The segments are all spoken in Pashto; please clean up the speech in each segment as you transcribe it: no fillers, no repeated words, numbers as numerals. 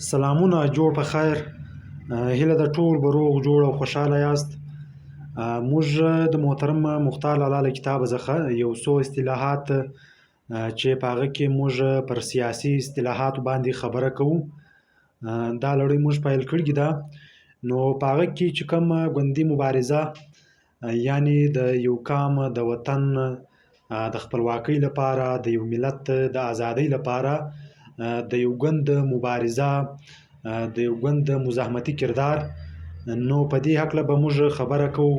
سلامونه جوړ په خیر. هیله د ټول به روغ جوړ او خوشحاله یاست. موږ د محترم مختار لالا له کتابه څخه یو څو اصطلاحات چې په هغه کې موږ پر سیاسي اصطلاحاتو باندې خبره کوو. دا لړۍ موږ پیل کړې ده. نو په هغه کې چې کوم ګوندي مبارزه یعنی د یو قام د وطن د خپلواکۍ لپاره، د یو ملت د ازادۍ لپاره د یو ګوند مبارزه، د یو ګوند مزاحمتي کردار. نو په دې هکله به موږ خبره کوو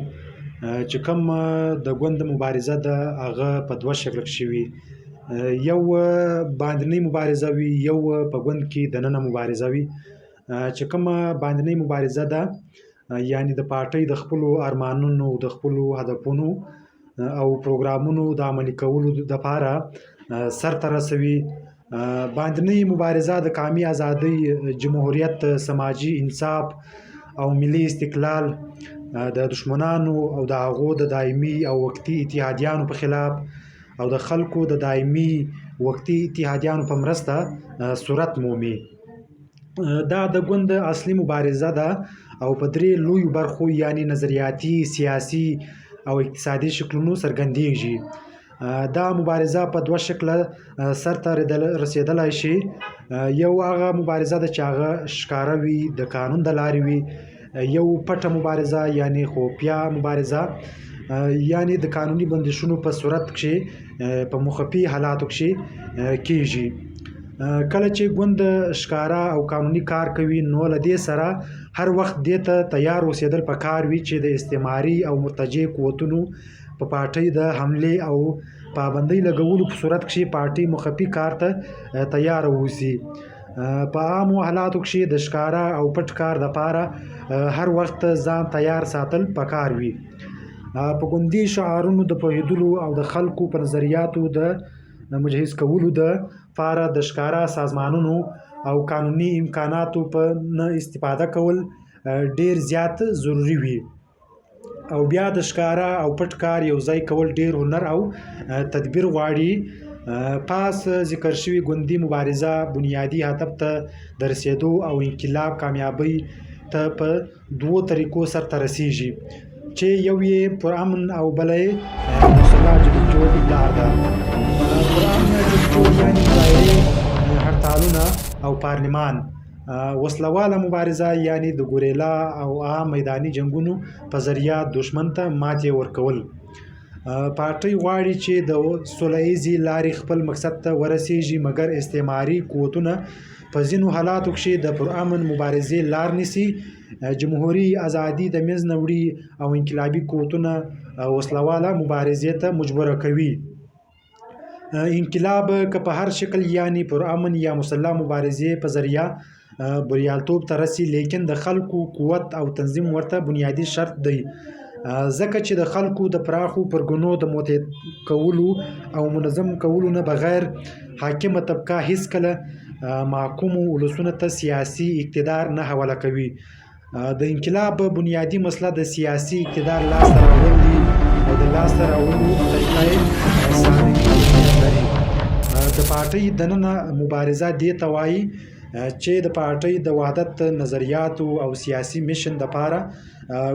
چې کوم د ګوند مبارزه ده هغه په دوه شکله کې وي. یو باندنۍ مبارزه وي، یو په ګوند کې دننه مبارزه وي. چې کومه باندنۍ مبارزه ده یعنی د پارټۍ د خپلو ارمانونو، د خپلو هدفونو او پروګرامونو د عملي کولو دپاره سرته رسوي. باندنۍ مبارزه د قامي ازادۍ، جمهوریت، سماجي انصاف او ملي استقلال د دشمنانو او د هغو د دایمي او وقتي اتحادیانو په خلاف او د خلکو د دایمي وقتي اتحادیانو په مرسته صورت مومي. دا د ګوند اصلي مبارزه ده او په درې لویو برخو یعنی نظریاتي، سیاسي او اقتصادي شکلونو څرګندیږي. دا مبارزه په دوه شکله سرته رسیدلی شي. یو هغه مبارزه ده چې هغه ښکاره وي، د قانون د لارې وي. یو پټه مبارزه یعنی خفیه مبارزه، یعنی د قانوني بندشونو په صورت کې په مخفي حالاتو کې کیږي. کله چې ګوند ښکاره او قانوني کار کوي نو له دې سره هر وخت دې ته تیار اوسېدل پکار وي چې د استعماري او مرتجع قوتونو په پارټۍ د حملې او پابندۍ لګولو په صورت کې پارټۍ مخفي کار ته تیار اوسي. په عامو حالاتو کې د ښکاره او پټ کار دپاره هر وخت ځان تیار ساتل پکار وي. په ګوندي شعارونو د پوهېدلو او د خلکو په نظریاتو د مجهز کولو دپاره د ښکاره سازمانونو او قانوني امکاناتو په نه استفاده کول ډیر زیات ضروري وي. او بیا د ښکاره او پټ کار یو ځای کول ډیر هنر او تدبیر غواړي. پاس ذکر شوي ګوندي مبارزه بنیادي هدف ته د رسېدو او انقلاب کامیابۍ ته په دوو طریقو سرته رسیږي چې یو یې پرامن او بله یې مسله جګړو لار ده. پرامن جګړو یعنې دایرې، هړتالونه او پارلمان. وسلواله مبارزه یعنی د ګوریلا او عام میداني جنګونو په ذریعه دښمن ته ماتې ورکول. پارټۍ غواړي چې د سوله ییزې لارې خپل مقصد ته ورسیږي، مګر استعماري قوتونه په ځینو حالاتو کې د پرامن مبارزې لار نیسي. جمهوري ازادي د منځ نه وړي او انقلابي قوتونه وسلواله مبارزې ته مجبوره کوي. انقلاب که په هر شکل یعنی پرامن یا مسلح مبارزې په ذریعه بریالیتوب ته رسي، لیکن د خلکو قوت او تنظیم ورته بنیادي شرط دی. ځکه چې د خلکو د پراخو پرګنو د متحد کولو او منظم کولو نه بغیر حاکمه طبقه هیڅکله محکومو ولسونو ته سیاسي اقتدار نه حواله کوي. د انقلاب بنیادي مسله د سیاسي اقتدار لاسته راوړل دي او د لاسته راوړلو طریقه یې لري. د پارټۍ دننه مبارزه دې ته وایي چې د پارټۍ د وحدت نظریاتو او سیاسي میشن دپاره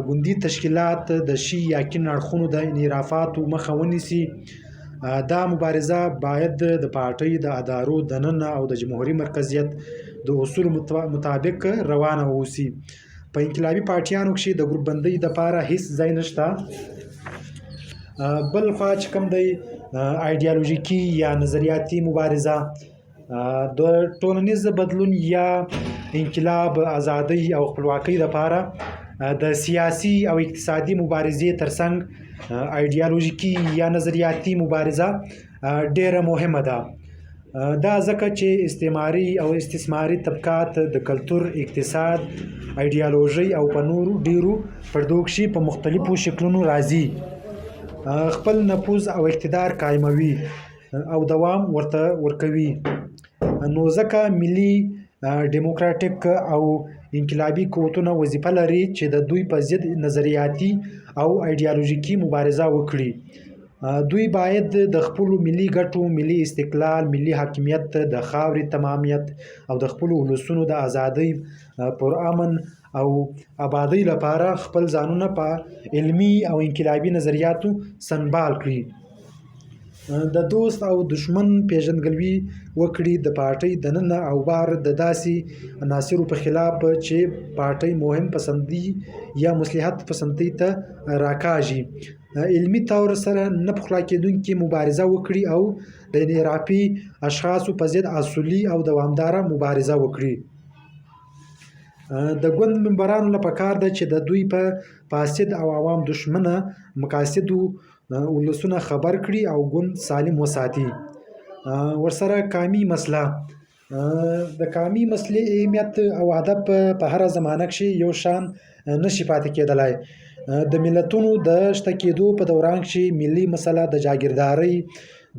ګوندي تشکیلات د شي یا کین اړخونو د انحرافاتو مخه ونیسي. دا مبارزه باید د پارټۍ د ادارو دننه او د جمهوري مرکزیت د اصولو مطابق روانه اوسي. په انقلابي پارټیانو کې د ګروپ بندۍ دپاره هیڅ ځای نشته. بل خوا چې کوم دی ایډیالوژیکي یا نظریاتي مبارزه د ټولنیز بدلون یا انقلاب، ازادۍ او خپلواکۍ لپاره د سیاسي او اقتصادي مبارزې ترڅنګ ایډیالوژیکي یا نظریاتي مبارزه ډیره مهمه ده. دا ځکه چې استعماري او استثماري طبقات د کلتور، اقتصاد، ایډیالوژۍ او په نورو ډیرو پردو کې په مختلفو شکلونو راځي، خپل نفوذ او اقتدار قایموي او دوام ورته ورکوي. نو ځکه ملي ډیموکراټیک او انقلابي قوتونه وظیفه لري چې د دوی په ضد نظریاتي او ایډیالوژیکي مبارزه وکړي. دوی باید د خپلو ملي ګټو، ملي استقلال، ملي حاکمیت، د خاورې تمامیت او د خپلو ولسونو د ازادۍ، پرامن او آبادۍ لپاره خپل ځانونه په علمي او انقلابي نظریاتو سنبال کړي. د دوست او دشمن پیژندګلوي وکړي، د پارټۍ دننه او بهر د داسې عناصرو په خلاف چې پارټۍ مهم پسندي یا مصلحت پسندۍ ته راکاږي. علمي طور سره نه پخلا کېدونکې مبارزه وکړي او د انحرافي اشخاصو په ضد اصولي او دوامداره مبارزه وکړي. د ګوند ممبرانو له پکار ده چې د دوی په فاسد او عوام دشمنه مقاصدو ولسونه خبر کړي او ګوند سالم وساتي. ورسره قامي مسله، د قامي مسلې اهمیت او هدف په هره زمانه کښې یو شان نشي پاتې کېدلی. د ملتونو د شته کېدو په دوران کښې ملي مسله د جاګیردارۍ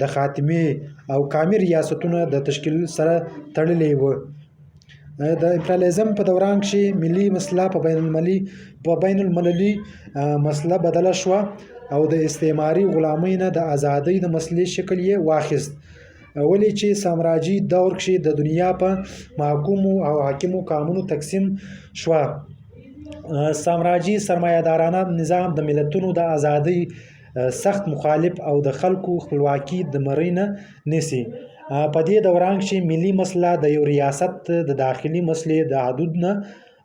د خاتمې او قامي ریاستونو د تشکیل سره تړلې وه. د امپریالیزم په دوران کښې ملي مسله په بین المللي مسله بدله شوه او د استعماري غلامۍ نه د ازادۍ د مسلې شکل یې واخیست. ولې چې سامراجي دور کښې د دنیا په محکومو او حاکمو قومونو تقسیم شوه. سامراجي سرمایه‌دارانه نظام د ملتونو د ازادۍ سخت مخالف او د خلکو خپلواکي د مرۍ نه نیسي. په دې دوران کښې ملي مسله د یو ریاست د داخلي مسلې د حدود نه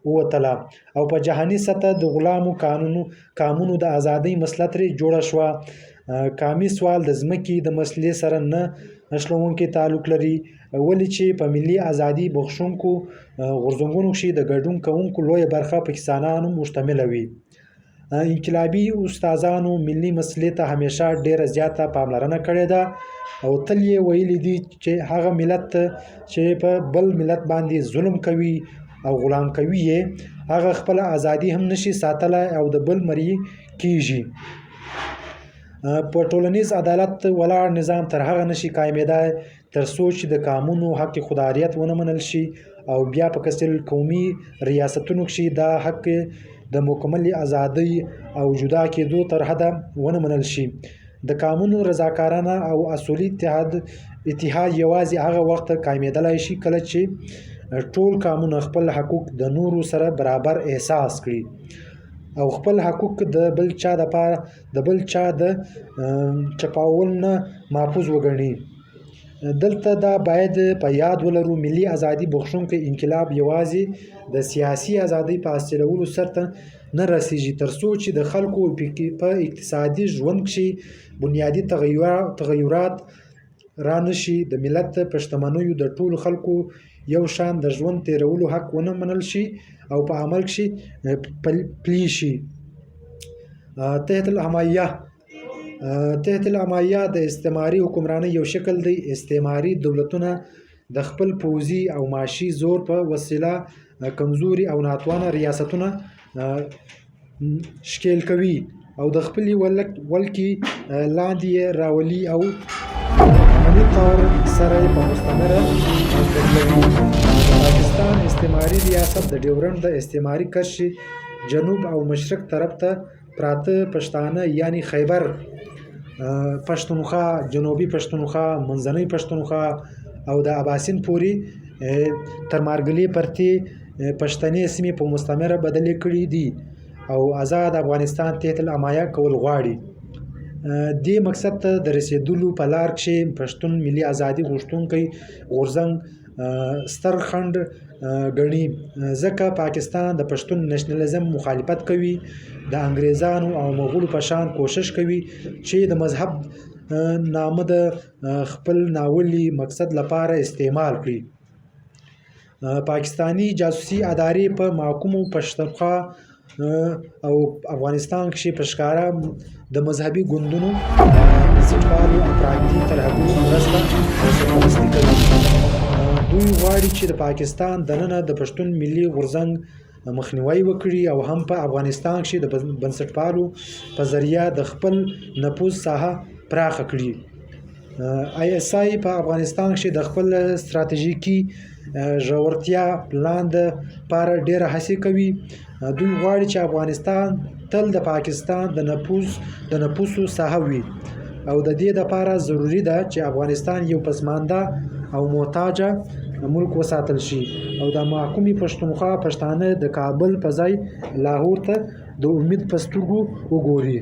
ووتله او په جهاني سطح د غلامو قومونو د ازادۍ مسله ترې جوړه شوه. قامي سوال د ځمکې د مسلې سره نه نښلوونکی تعلق لري، ولې چې په ملي ازادي بخښونکو غورځنګونو کښې د ګډون کوونکو لویه برخه پاکستانیانو مشتمله وي. انقلابي استازانو ملي مسلې ته همیشه ډېره زیاته پاملرنه کړې ده او تل یې ویلي دي چې هغه ملت چې په بل ملت باندې ظلم کوي او غلام کوي یې، هغه خپله ازادي هم نشي ساتلی او د بل مریی کیږي. په ټولنیز عدالت ولاړ نظام تر هغه نشي قایمېدای تر څو چې د قومونو حق خوداریت ونه منل شي او بیا په کثیر قومي ریاستونو کښې دا حق د مکمل ازادۍ او جدا کېدو تر حده ونه منل شي. د قومونو رضاکارانه او اصولي اتحاد یوازې هغه وخت قایمېدلی شي کله چې ټول قومونه خپل حقوق د نورو سره برابر احساس کړي او خپل حقوق د بل چا د چپاول نه محفوظ وګڼي. دلته دا باید په یاد ولرو، ملي ازادي بخښونکی انقلاب یوازې د سیاسي ازادۍ په حاصلولو سرته نه رسیږي تر څو چې د خلکو په اقتصادي ژوند کښې بنیادي تغیرات را نشي. د ملت په شتمنیو د ټولو خلکو یو شان د ژوند تیرولو حق ونه منل شي او په عمل کښې پلي شي. تحت الامایه د استعماري حکمرانۍ یو شکل دی. استعماري دولتونه د خپل پوځي او معاشي زور په وسیله کمزوري او ناتوانه ریاستونه ښکېل کوي او د خپلې ولکې لاندې یې راولي او عملي طور سره یې په مستمره ګډوډوي. د پاکستان استعماري ریاست د ډیورنډ د استعماري کرښې جنوب او مشرق طرف ته پراته پښتانه یعنی خیبر پښتونخوا، جنوبي پښتونخوا، منځنۍ پښتونخوا او د اباسین پورې تر مارګلې پرتې پښتنې سیمې په مستمره بدلې کړي دي او آزاد افغانستان تحت الامایه کول غواړي. دې مقصد ته د رسیدلو په لار کښې پښتون ملي ازادي غوښتونکی غورځنګ ستر خنډ ګڼي، ځکه پاکستان د پښتون نېشنلزم مخالفت کوي، د انګریزانو او مغولو په شان کوشش کوي چې د مذهب نامه د خپل ناولي مقصد لپاره استعمال کړي. پاکستانی جاسوسي ادارې په محکومو پښتونخوا او افغانستان کښې په ښکاره د مذهبي ګوندونو بنسټپالو افراطي ترهګرو مرسته او سرپرستي کوي. دوی غواړي چې د پاکستان دننه د پښتون ملي غورځنګ مخنیوی وکړي او هم په افغانستان کښې د بنسټپالو په ذریعه د خپل نفوذ ساحه پراخه کړي. ISI په افغانستان کښې د خپل ستراتیژیکي ژورتیا پلان دپاره ډېره هڅې کوي. دوی غواړي چې افغانستان تل د پاکستان د نفوذو ساحه وي. او د دې دپاره ضروري ده چې افغانستان یو پسمانده او محتاجه ملک وساتل شي او د محکومې پښتونخوا پښتانه د کابل په ځای لاهور ته د امید په سترګو وګوري.